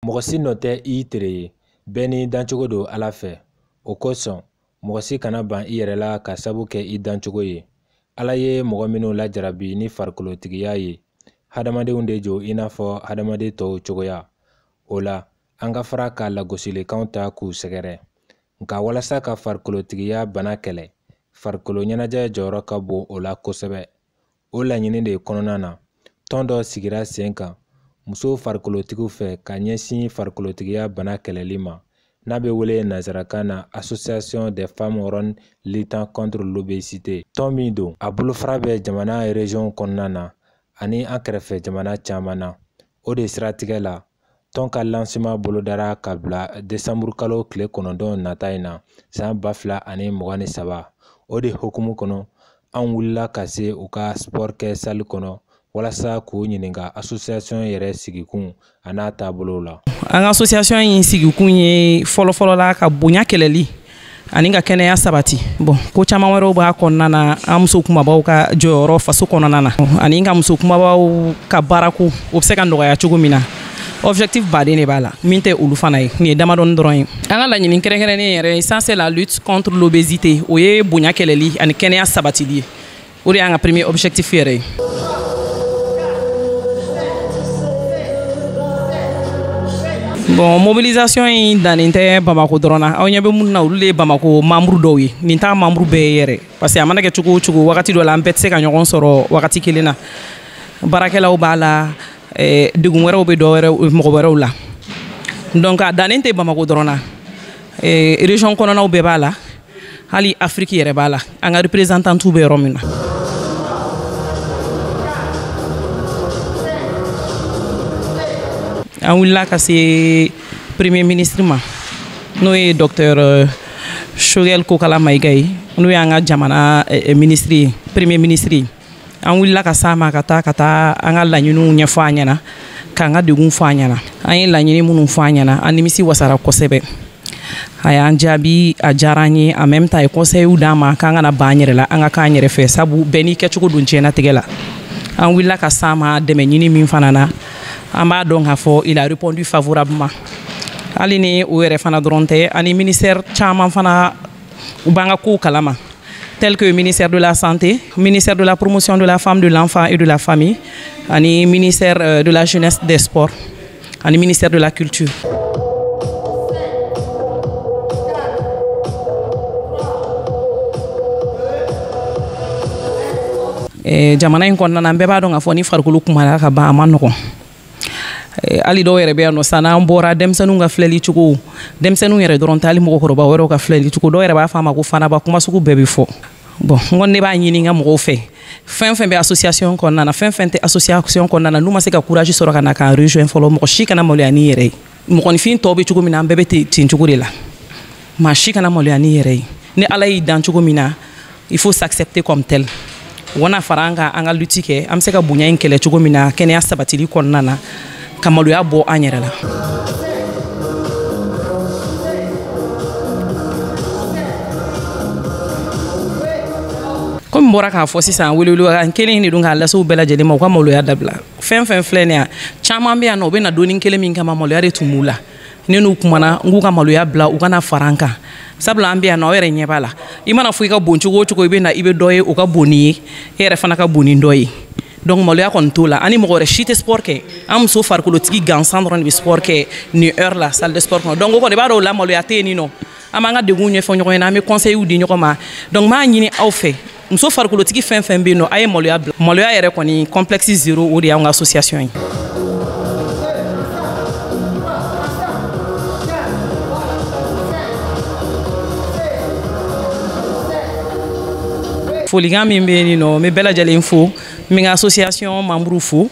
Mɔgɔ si nɔ tɛ i tere ye, bɛɛ ni dancogo don Ala fɛ. O kosɔn, mɔgɔ si kana ban i yɛrɛ la ka sabu kɛ i dancogo ye. Ala ye mɔgɔ minnu lajarabi ni farikolotigiya ye. Hadamadenw de jɔ i n'a fɔ hadamaden tɔw cogoya. O la, an ka fara ka lagosilikanw ta k'u sɛgɛrɛ. Nka walasa ka farikolotigiya bana kɛlɛ, farikolo ɲɛnajɛ jɔyɔrɔ ka bon o la kosɛbɛ. O laɲini de kɔnɔna na, tɔn dɔ sigira sen kan, muso farikolotigiw fɛ ka ɲɛsin farikolotigiya bana kɛlɛli ma, n'a bɛ wele nanzarakan na Association des femmes rondes luttant contre l'obésité. Tɔn min don, a bolofara bɛ jamana région kɔnɔna na ani an kɛrɛfɛ jamana caman na. O de siratigɛ la, tɔn ka lancement bolodara ka bila décembre kalo tile 9 nata in na san 2023. O de hukumu kɔnɔ, an wulila ka se u ka sport kɛ salle kɔnɔ walasa k'u ɲininka association yɛrɛ sigikun a n'a taabolo la. An ka association in sigikun ye fɔlɔfɔlɔ la ka bonya kɛlɛli ani ka kɛnɛya sabati. Ko caman wɛrɛw b'a kɔnɔna na, an muso kumabaw ka jɔyɔrɔ faso kɔnɔna na ani ka muso kumabaw ka baarako o bɛ se ka nɔgɔya cogo min na. Objectif baden de b'a la min tɛ olu fana ye, nin ye damadɔni dɔrɔn ye. An ka laɲini kɛrɛnkɛrɛnnen yɛrɛ ça c'est la lutte contre l'obésité. O ye bonya kɛlɛli ani kɛnɛya sabatili ye. O de y'an ka premier objectif yɛrɛ ye. Mobilisation in dannen tɛ Bamako dɔrɔn na. Aw ɲɛ bɛ mun na olu ye Bamako membre dɔw ye. Nin t'a membre bɛɛ ye yɛrɛ parce que a mana kɛ cogo o cogo wagati dɔ la an bɛɛ tɛ se ka ɲɔgɔn sɔrɔ wagati kelen na. Baarakɛlaw b'a la, degun wɛrɛw bɛ mɔgɔ wɛrɛw la. Donc a dannen tɛ Bamako dɔrɔn na. Région kɔnɔnaw bɛɛ b'a la. Hali Afrique yɛrɛ b'a la. An ka représentantes bɛ yɔrɔ min na. An wulila ka se premier ministre ma n'o ye docteur Choguel Kokala Mayiga ye, n'o y'an ka jamana ministre ye, premier ministre ye. An wulila ka s'a ma ka taa an ka laɲiniw ɲɛfɔ a ɲɛna, k'an ka degun fɔ a ɲɛna. An ye laɲini minnu fɔ a ɲɛna, an nimisi wasara kosɛbɛ. A y'an jaabi, a diyara an ye, en même temps a ye conseils d'an ma k'an kana ban an yɛrɛ la, an ka k'an yɛrɛ fɛ sabu bɛɛ n'i kɛcogo don diɲɛlatigɛ la. An wulila ka s'a ma dɛmɛ ɲini min fana na, an b'a dɔn k'a fɔ il a répondu favorablement. Hali ni o yɛrɛ fana dɔrɔn tɛ, ani ministère caman fana u b'an ka kow kalama, tel que le ministère de la santé, ministère de la promotion de la femme, de l'enfant et de la famille, ani ministère de la jeunesse des sports, ani ministère de la culture. Jamana in kɔnɔna na an bɛɛ b'a dɔn k'a fɔ ni farikolo kumara ka ban a man nɔgɔn. Hali dɔw yɛrɛ bɛ yan nɔ san n'an bɔra denmisɛnninw ka filɛli cogo, denmisɛnninw yɛrɛ dɔrɔn tɛ hali mɔgɔkɔrɔba wɛrɛw ka filɛli cogo, dɔw yɛrɛ b'a fɔ a ma ko fanaba kuma sugu bɛɛ bɛ fɔ. N kɔni ne b'a ɲini n ka mɔgɔw fɛ, fɛn fɛn bɛ association kɔnɔna na, fɛn fɛn tɛ association kɔnɔna na, n'u ma se ka courage sɔrɔ ka na k'an rejoindre fɔlɔ, mɔgɔ si kana maloya n'i yɛrɛ ye. Mɔgɔninfin tɔw bɛ cogo min na an bɛɛ bɛ ten cogo de la. Maa si kana maloya n'i yɛrɛ ye. Ni Ala y'i dan cogo min na, il faut s'accepter comme tel. Wana fara an ka lutte kɛ, an bɛ se ka bonya in kɛlɛ cogo min na kɛnɛya sabatili kɔnɔna na, ka maloya bɔ an yɛrɛ la. Comme n bɔra k'a fɔ sisan, welewelekan kelen de don k'a lase u bɛɛ lajɛlen ma, u ka maloya dabila. Fɛn fɛn filɛ nin ye, caman bɛ yan nɔ u bɛ na donni kelen min kama maloya de tun b'u la. Ni n'u kumana n k'u ka maloya bila, u kana fara an kan. Sabula an bɛ yan nɔ aw yɛrɛ ɲɛ b'a la. I mana fɔ i ka bon cogo o cogo i bɛ na i bɛ dɔ ye o ka bon n'i ye, e yɛrɛ fana ka bon ni dɔ ye. Donc maloya kɔni t'o la, ani mɔgɔ wɛrɛ si tɛ sport kɛ. An muso farikolotigi gansan dɔrɔn de bɛ sport kɛ nin heure la salle de sport kɔnɔ. Donc o kɔni i b'a dɔn o la maloya tɛ yen nin nɔ. An b'an ka degun ɲɛfɔ ɲɔgɔn ɲɛna, an bɛ conseils di ɲɔgɔn ma. Donc n b'a ɲini aw fɛ, muso farikolotigi fɛn fɛn bɛ yen nɔ a ye maloya bila. Maloya yɛrɛ kɔni complexe zéro o de y'anw ka association ye. Folikan min bɛ yen nɔ, n bɛ bɛɛ lajɛlen fo, n bɛ n ka association membres fo,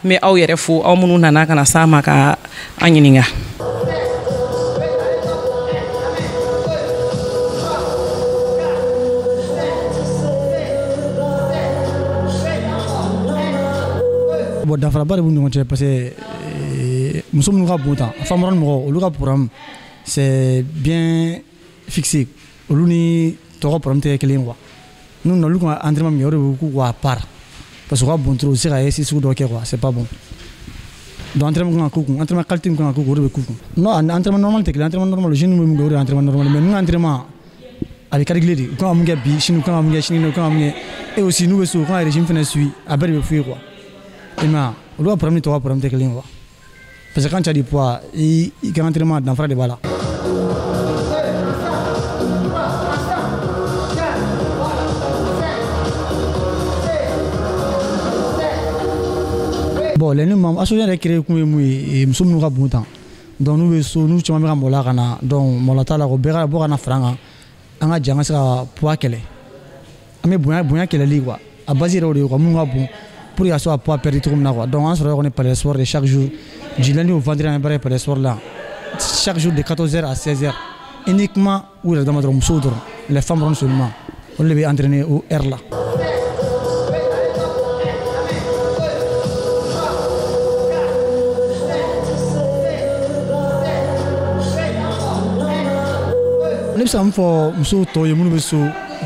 n bɛ aw yɛrɛ fo, aw minnu nana ka na s'an ma ka an ɲininka. Bon danfaraba de b'u ni ɲɔgɔn cɛ parce que muso minnu ka bon tan, femme ronde mɔgɔw olu ka programme c'est bien fixé, olu ni tɔw ka programme tɛ kelen quoi. Nous n'avons pas entraînement mais on a beaucoup à part parce qu'on a bon trop c'est que c'est sugu dɔ kɛ quoi, c'est pas bon. donc entraînement kan ka entraînement qualité kan ka k'u kun o de bɛ k'u kun non entraînement normal tɛ kelen entraînement normal jeune bɛ mun kɛ o de ye entraînement normal mais nun entraînement a bɛ calculer de u kan ka mun kɛ bi sini u kan ka mun kɛ sini u kan ka mun kɛ et aussi n'u bɛ so u kan ka régime fana suit a bɛɛ de bɛ f'u ye quoi i m'a ye olu ka problème ni tɔw ka problème tɛ kelen ye quoi parce que quand tu as du poids i ka entraînement danfara de b'a la. Bon les nous membres association yɛrɛ créé kun ye mun ye muso minnu ka bon tan donc n'u bɛ so n'u caman bɛ ka mɔla ka na donc mɔla t'a la ko bɛɛ ka bɔ ka na fara an kan an ka jɛ an ka se ka poids kɛlɛ an bɛ bonya kɛlɛli quoi a base yɛrɛ o de ye quoi minnu ka bon pour que ka se ka poids perdre cogo min na quoi donc an sɔrɔ kɔni palais sport de chaque jour du lundi au vendredi an bɛ baara kɛ palais sport la chaque jour de 14h à 16h uniquement u yɛrɛ dama dɔrɔn musow dɔrɔn les femmes dɔrɔn seulement olu de bɛ entraîner o heure la. Ne bɛ se ka min fɔ musow tɔw ye minnu bɛ so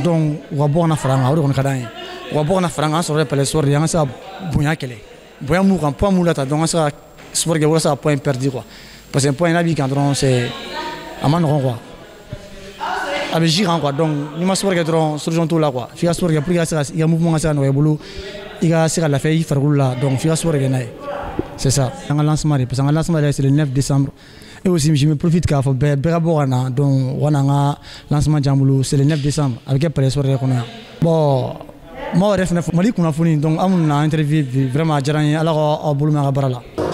donc u ka bɔ ka na fara an kan o de kɔni ka d'an ye u ka bɔ ka na fara an kan an sɔrɔ palais sport de an ka se ka bonya kɛlɛ bonya m'u kan poids m'u la ta donc an ka se ka sport kɛ walasa ka poids in perdre quoi parce que poids in n'a b'i kan dɔrɔn c'est a ma nɔgɔn quoi a bɛ ji kan quoi donc n'i ma sport kɛ dɔrɔn solution t'o la quoi f'i ka sport kɛ pour que i ka mouvement ka se ka nɔgɔya i bolo i ka se ka lafiya i farikolo la donc f'i ka sport kɛ n'a ye c'est ça an ka lancement de parce que an ka lancement de c'est le 9 décembre. Et aussi, je me profite k'a fɔ bɛɛ ka bɔ ka na donc o kana an ka lancement diyan bolo c'est le 9 décembre a bɛ kɛ palais sport yɛrɛ kɔnɔ yan bon maaw yɛrɛ fɛnɛ Mali kunnafoni donc an minnu na interview vraiment a diyara n ye Ala k'aw bolo mɛn a ka baara la.